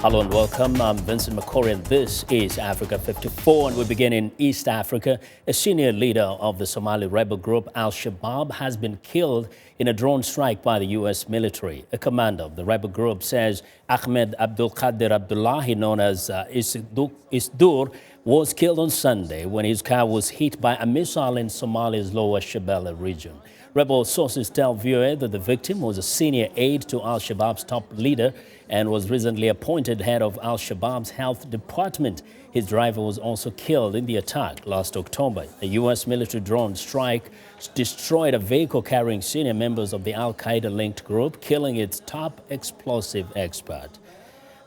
Hello and welcome. I'm Vincent Makori and this is Africa 54, and we begin in East Africa. A senior leader of the Somali rebel group al-Shabab has been killed in a drone strike by the U.S. military. A commander of the rebel group says Ahmed Abdulkadir Abdullahi, known as Iskudhuuq, was killed on Sunday when his car was hit by a missile in Somalia's Lower Shabelle region. Rebel sources tell VOA that the victim was a senior aide to al-Shabaab's top leader and was recently appointed head of al-Shabaab's health department. His driver was also killed in the attack last October. A U.S. military drone strike destroyed a vehicle carrying senior members of the al-Qaeda-linked group, killing its top explosive expert.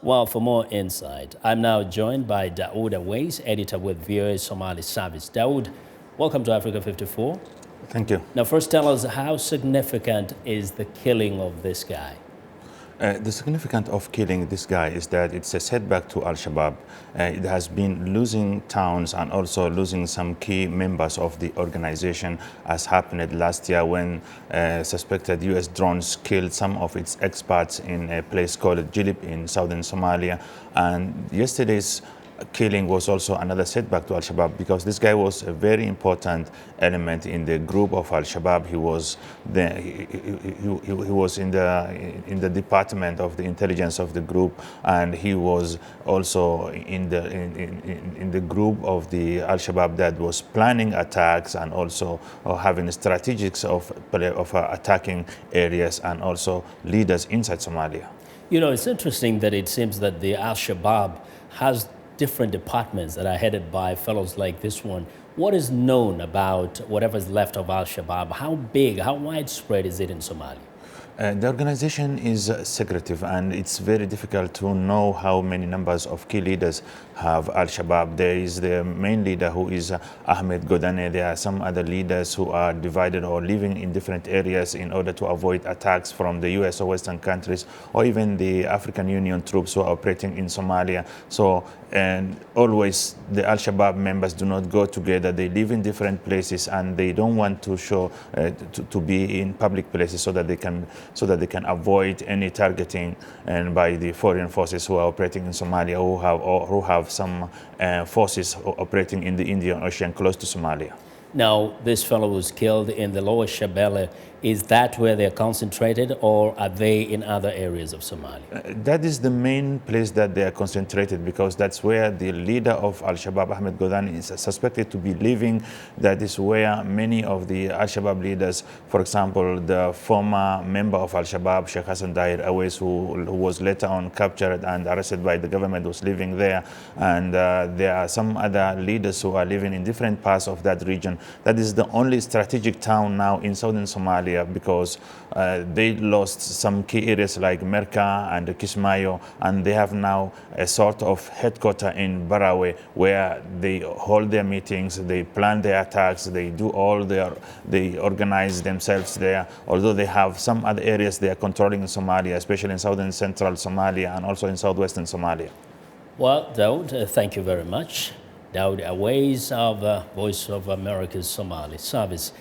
Well, for more insight, I'm now joined by Daud Aweis, editor with VOA Somali Service. Daud, welcome to Africa 54. Thank you. Now, first tell us, how significant is the killing of this guy? The significance of killing this guy is that it's a setback to al-Shabaab. It has been losing towns and also losing some key members of the organization, as happened last year when suspected U.S. drones killed some of its experts in a place called Jilib in southern Somalia. And yesterday's killing was also another setback to al-Shabaab, because this guy was a very important element in the group of al-Shabaab. He was in the department of the intelligence of the group, and he was also in the group of the al-Shabaab that was planning attacks and also having strategics of attacking areas and also leaders inside Somalia. You know, it's interesting that it seems that the al-Shabaab has different departments that are headed by fellows like this one. What is known about whatever's left of al-Shabaab? How big, how widespread is it in Somalia? The organization is secretive, and it's very difficult to know how many numbers of key leaders have al-Shabaab. There is the main leader, who is Ahmed Godane. There are some other leaders who are divided or living in different areas in order to avoid attacks from the US or Western countries, or even the African Union troops who are operating in Somalia. So, and always the al-Shabaab members do not go together. They live in different places, and they don't want to show to be in public places so that they can avoid any targeting and by the foreign forces who are operating in Somalia, who have some forces operating in the Indian Ocean close to Somalia. Now, this fellow was killed in the Lower Shabelle. Is that where they're concentrated, or are they in other areas of Somalia? That is the main place that they are concentrated, because that's where the leader of al-Shabaab, Ahmed Godane, is suspected to be living. That is where many of the al-Shabaab leaders, for example, the former member of al-Shabaab, Sheikh Daud Aweis, who was later on captured and arrested by the government, was living there. And there are some other leaders who are living in different parts of that region. That is the only strategic town now in southern Somalia, because they lost some key areas like Merka and Kismayo, and they have now a sort of headquarters in Barawe, where they hold their meetings, they plan their attacks, they organize themselves there, although they have some other areas they are controlling in Somalia, especially in southern central Somalia and also in southwestern Somalia. Well, Daud, thank you very much. Daud Aweis of Voice of America's Somali Service.